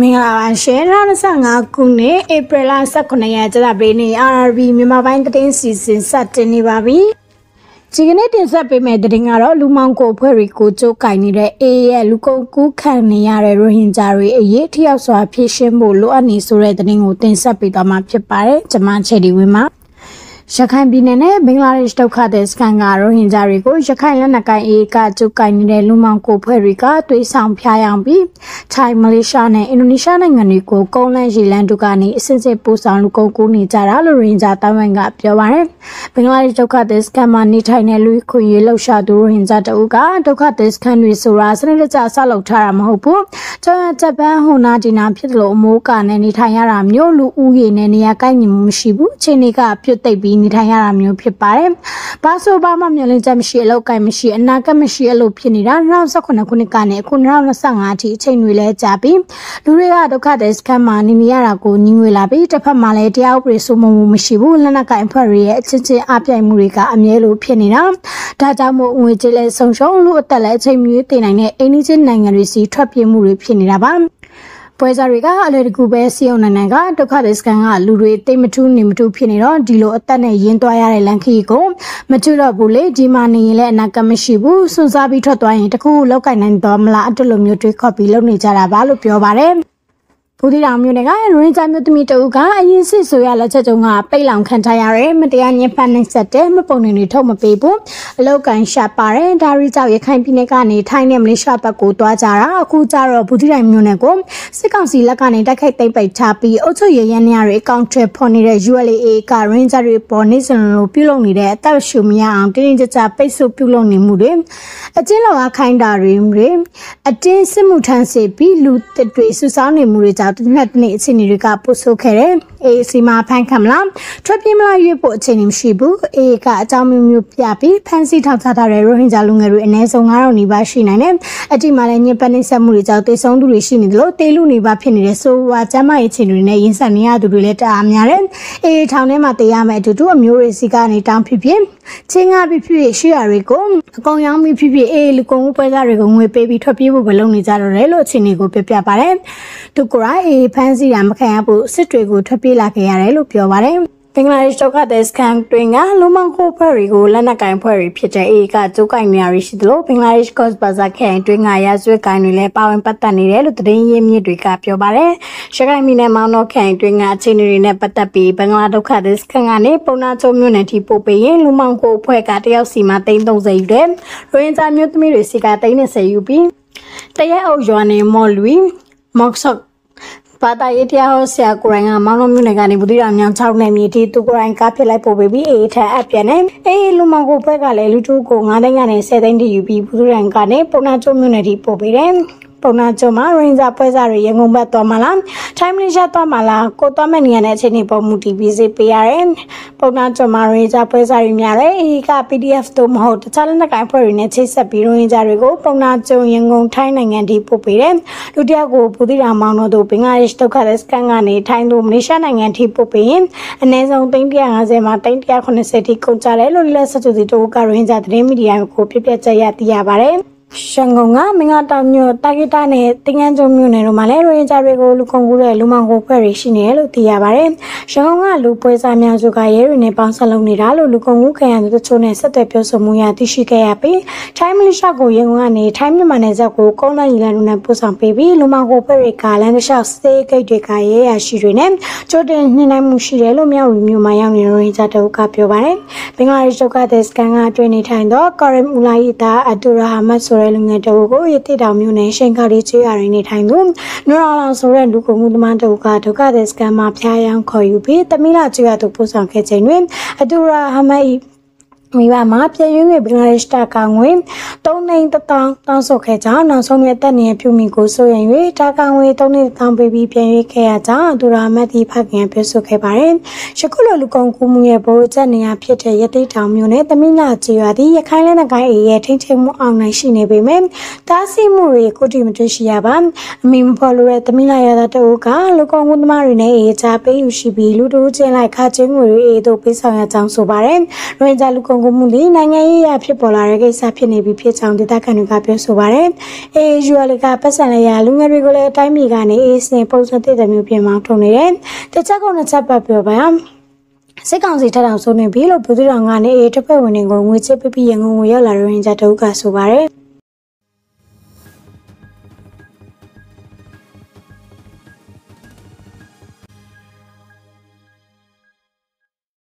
မင်္ဂလာပါရှင်2025ခုနှစ်ဧပြီလ19ရက်ကြာသပတေးနေ့ RRB မြန်မာပိုင်းသတင်းစီစဉ်စတင်နေပါပြီ။ဒီကနေ့တင်ဆက်ပေးမယ့်သတင်းကတော့လူမောင်ကိုဖွဲ့တွေကိုကြိုးကင်နေတဲ့ A ရဲ့လူကုန်ကူးခံနေရတဲ့ရိုဟင်ဂျာတွေအရေးထိရောက်စွာဖြေရှင်းဖို့လိုအပ်နေဆိုတဲ့သတင်းကိုတင်ဆက်ပေးသွားမှာဖြစ်ပါတယ်။ကျွန်မချယ်ဒီဝင်းပါရခိုင်ပြည်နယ်နဲ့ဘင်္ဂလားဒေ့ရှ်ဒုက္ခသည်စခန်းကရိုဟင်ဂျာတွေကိုရခိုင်လက်နက်ကိုင် AA ကကျုပ်ကိုင်နေတဲ့လူမောင်ကိုဖွဲ့တွေကသွေးဆောင်ဖျားယောင်ပြီးထိုင်းမလေးရှားနဲ့အင်ဒိုနီးရှားနိုင်ငံတွေကိုကုန်းလန်းရေလန်းတို့ကနေအစစ်စစ်ပို့ဆောင်လူကုန်ကူးနေကြတာလို့ရိုဟင်ဂျာတောင်းဝန်ကပြောပါတယ်။ဘင်္ဂလားဒေ့ရှ်ဒုက္ခသည်စခန်းမှာနေထိုင်တဲ့လူခွင့်ရေးလှုပ်ရှားသူရိုဟင်ဂျာတအုပ်ကဒုက္ခသည်စခန်းတွေဆိုတာစနစ်တကျဆောက်လုပ်ထားတာမဟုတ်ဘူး။ကျောင်းဂျပန်ဟိုနာဒီနာဖြစ်လို့အမိုးကနဲ့နေထိုင်ရတာမျိုးလူဦးရေနဲ့နေရာကိုက်ညီမှုမရှိဘူး။ချိန်တွေကပြုတ်သိပ်ပြီးနေထိုင်ရတာမျိုးဖြစ်ပါတယ်။ဘာဆိုဘာမှမျှလင့်ချက်မရှိအလောက်ကိုင်မရှိအနာကမရှိအလုပ်ဖြစ်နေတာ2018ခုနှစ်ကနေအခု2025အထိအချိန်တွေလဲကြာပြီးလူတွေကဒုက္ခသည်စခန်းမှာနေနေရတာကိုညီငွေလာပြီးတစ်ဖက်မှာလည်းတရားဥပဒေစိုးမိုးမှုမရှိဘူးလက်နက်ကိုင်အဖွဲ့တွေရဲ့အချင်းချင်းအပြိုင်မှုတွေကအမြဲလိုဖြစ်နေတာဒါကြောင့်မို့ငွေကြေးလဲဆုံးရှုံးလူအသက်လဲအချိန်မီတည်နိုင်တဲ့အိန္ဒိယနိုင်ငံတွေစီထွက်ပြေးမှုတွေဖြစ်နေတာပါပွဲစားတွေကအလေတကူပဲစီယုံနိုင်ငံကဒုက္ခသည်စခန်းကလူတွေတိတ်မထူးနေမထူးဖြစ်နေတော့ဒီလိုအသက်နဲ့ရင်းသွားရတဲ့လန်ခီကိုမထူတော့ဘူးလေဒီမှာနေရင်လည်းအနာကမရှိဘူးစွန့်စားပြီးထွက်သွားရင်တခုလောက်ကင်နိုင်တော့မလားအဲ့လိုမျိုးတွေးခေါ်ပြီးလုပ်နေကြတာပါလို့ပြောပါတယ်ဘူးဒီတော်မျိုးတွေကရိုဟင်ဂျာမျိုးသမီးတအုပ်ကအရင်စစ်ဆိုရလက်ချက်တုန်းကပိတ်လောင်ခံထားရတဲ့မတရားညှဉ်းပန်းနှိပ်စက်တဲ့မပုံနေတွေထုတ်မပေးဘူးအလောက်ကန်ရှာပါတယ်ဒါရီကြောင့်ရခိုင်ပြည်နယ်ကနေထိုင်းနဲ့မလေးရှားဘက်ကိုတွားကြတာအခုကျတော့ဘူးဒီတိုင်မျိုးနဲ့ကိုစစ်ကောင်စီလက်ကနေတိုက်ခိုက်သိမ်းပိတ်ထားပြီးအုပ်ချုပ်ရေးရန်နေရတွေအကောင့်တွေဖော်နေတဲ့ ULA ကရိုဟင်ဂျာတွေပေါ်နေစံလိုပြုလုပ်နေတဲ့အသက်ရှူမရအောင်တင်းတင်းကြပ်ကြပ်ပိတ်ဆို့ပြုလုပ်နေမှုတွေအကျဉ်းလောကခိုင်းတာတွေအတင်းစစ်မှုထမ်းစေပြီးလူတစ်တွေစုဆောင်းနေမှုတွေကြောင့်ဒီနေ့အခြေအနေတွေကပို့ဆိုးခဲ့တယ်။အေးစီမာဖန်ခံမလားထွက်ပြေးမလားရွေးဖို့အခြေအနေမရှိဘူး။အေးကအကြောင်းမျိုးမျိုးပြပြီးဖန်စီထောက်ထားတဲ့ရိုဟင်ဂျာလူငယ်တွေအနည်းဆုံး9000နီးပါးရှိနိုင်တယ်။အတိမှာလည်းညပနှိမ့်ဆက်မှုတွေကြောင့်တေဆုံးသူတွေရှိနေတယ်လို့တေလူနေပါဖြစ်နေတဲ့ဆိုဝါကျမ်းမာရေးအခြေအနေတွေနဲ့ရင်ဆိုင်နေရသူတွေလည်းတအားများတယ်။အေးထောင်ထဲမှာတေးရမယ်အတူတူအမျိုးတွေစီကနေတောင်းဖြစ်ချင်းငါဖြစ်ဖြစ်ရှိရတွေကိုအကောင်ရောင်းပြီးဖြစ်အေးလူကုန်ပွဲစားတွေကိုငွေပေးပြီးထွက်ပြေးဖို့ပဲလုပ်နေကြတော့တယ်လို့အခြေအနေကိုပြပြပါတယ်။သူကအေးဖန်စီရမခံရဖို့စစ်တွေကိုထွက်ပြေးလာခဲ့ရတယ်လို့ပြောပါတယ်ဘင်္ဂလားဒေ့ရှ်ဒုက္ခသည်စခန်းတွင်ကလူမောင်ခိုဖွဲ့တွေကိုလက်နက်ကိုင်ဖွဲ့တွေဖြစ်တဲ့ AA ကကျုပ်ကိုင်နေရရှိသလိုဘင်္ဂလားဒေ့ရှ်ကော့စ်ဘဇာခရိုင်တွင်ကရာဇဝတ်ကိုင်တွေလည်းပါဝင်ပတ်သက်နေတယ်လို့သတင်းရင်းမြစ်တွေကပြောပါတယ်။ရခိုင်ပြည်နယ်မောင်နှောခရိုင်တွင်ကအခြေအနေတွေနဲ့ပတ်သက်ပြီးဘင်္ဂလားဒုက္ခသည်စခန်းကနေပုံနာချုံမြို့နယ်ထိပို့ပေးရင်လူမောင်ခိုဖွဲ့ကတယောက်စီမှာ330ယူတယ်။ရိုဟင်ဂျာမျိုးသမီးတွေစီက320ယူပြီးတရက်အုပ်ရွာနေမော်လူမော့ဆော့ဘာသာရေးတရားဟောဆရာကိုရိုင်းကမောင်နှမျိုးနယ်ကနေဘူးတိတော်မြောင်6နယ်မြေထိသူကိုရိုင်းကားဖြစ်လိုက်ပို့ပြီးအေးထက်အပြန်နဲ့အေးလူမောင်ကိုဘက်ကလည်းလူတို့ကို9သိန်းကနေ10သိန်းထိယူပြီးဘူးတိတော်ကနေပုံနာကျုံမြို့နယ်ထိပို့ပေးတယ်ပုံနာကျုံမှာရင်စာပွဲစားတွေရန်ကုန်ဘက်သွားမလားထိုင်းမလေးရှားသွားမလားကိုသွားမဲ့နေရာနဲ့အချိန်နေပေါ်မူတည်ပြီးစေပေးရတယ်ပုံနာကျုံမှာရင်စာပွဲစားတွေများတယ်အေးက PDF တို့မဟုတ်တခြားလက်နက်ကိုင်ဖွဲ့တွေနဲ့ချိတ်ဆက်ပြီးရင်စာတွေကိုပုံနာကျုံရန်ကုန်ထိုင်းနိုင်ငံထိပို့ပေးတယ်လူတယောက်ကိုဘူးတိတော်မောင်တို့ဘင်္ဂလားဒေ့ရှ်ဒုက္ခသည်စခန်းကနေထိုင်းတို့မလေးရှားနိုင်ငံထိပို့ပေးရင်အနည်းဆုံး350မှာ380ထိကုန်ကြတယ်လို့လက်ဆက်သူတို့ကရင်စာသတင်းမီဒီယာကိုပြပြချက်ရသိရပါတယ်ရှန်ကုန်ကမင်္ဂတောင်မြို့တာဂီတာနဲ့တင်ငန်းကျုံမြို့နယ်တို့မှာလည်းရိုဟင်ဂျာတွေကိုလူကုန်ကူးတဲ့လူမောင်ကိုဖွဲ့တွေရှိနေတယ်လို့သိရပါတယ်။ရှန်ကုန်ကလူပွဲစားများစုကရဲတွေနဲ့ပေါင်းဆက်လုပ်နေတာလို့လူကုန်ကူးခံရသူတို့ချို့နဲ့ဆက်သွယ်ပြောဆိုမှုရသိရှိခဲ့ရပြီးထိုင်းမလေးရှားကိုရန်ကုန်ကနေထိုင်းမြန်မာနယ်စပ်ကိုကုန်းလန်းရီလန်းတို့နဲ့ပို့ဆောင်ပေးပြီးလူမောင်ကိုဖွဲ့တွေကလမ်းတစ်လျှောက်စေးဂိတ်တွေကရဲရရှိတွေနဲ့ကြိုတင်နှိမ့်နိုင်မှုရှိတယ်လို့မြောက်ရီမြို့မှာရောက်နေရိုဟင်ဂျာတို့ကပြောပါတယ်။ဘင်္ဂလားဒေ့ရှ်ဒုက္ခသည်စခန်းကအတွင်းနေထိုင်တော့ကာရမ်အူလာဟီတာအတူရာဟာမတ်ဆိုရဲလူငယ်တို့ကိုရတိတောင်မျိုးနဲ့ရှိန်ကားလေးချေရရင်းနေထိုင်သူနူရာလောင်ဆိုတဲ့လူကုန်မှုသမားတို့ကဒုက္ခသည်စခန်းမှာဖျားယောင်းခေါ်ယူပြီးတမိလာချေရသူပို့ဆောင်ခဲ့ခြင်းတွင်အတူရာဟမတ်မိဘမှာပြည်ရင်းရဲ့ဘင်္ဂလားဒေ့ရှ်တာကငွေ3,000,000တောင်းဆိုခဲ့ကြောင်းနောက်ဆုံးရဲ့တက်နေပြုမိကိုဆိုရင်၍တာကငွေ3,000,000ပေးပြီးပြန်ရွေးခဲ့ရကြောင်းသူရာမတ်တီဖခင်ပြောဆိုခဲ့ပါတယ်။ယခုလိုလူကုန်ကူးမှုရဲ့ဗိုလ်ချက်နေရာဖြစ်တဲ့ရတိတောင်မျိုးနဲ့တမိလာချေရသည့်ရခိုင်လက်နက်ကိုင်အေရဲ့ထိန်းချုပ်မှုအောင်နိုင်ရှိနေပေမဲ့တားဆီးမှုတွေကိုတိမတွေ့ရှိရပါအမိမဖော်လို့တဲ့တမိလာရတဲ့တို့ကလူကုန်ကူးသမားတွေနဲ့အေချာပေးယူရှိပြီးလူတို့ချင်းလိုက်ခါချင်းငွေတွေအေတို့ပေးဆောင်ရကြောင်းဆိုပါတယ်။ရိုဟင်ဂျာလူကုန် ကုန်ကူမှုတွေနိုင်ငံရေးအဖြစ်ပေါ်လာတဲ့ကိစ္စဖြစ်နေပြီဖြစ်ကြောင်းဒေသခံတွေကပြောဆိုပါတယ်။ AAUL ကပတ်စံလိုက်ရလူငယ်တွေကိုလည်းအတိုင်းပြည်ကနေအေးစင်ပုံစံသစ်တဲ့မျိုးပြင်မောင်းထုံနေတယ်။တခြားကောင်ချက်ပတ်ပြောပါရစစ်ကောင်စီထထောင်ဆုံးနေပြီလို့ပြည်သူ့တော်ကနေအေးတပ်ဖွဲ့ဝင်တွေကိုငွေချစ်ပပရငုံငွေရောက်လာတဲ့ရင်ကြတုကဆိုပါတယ်။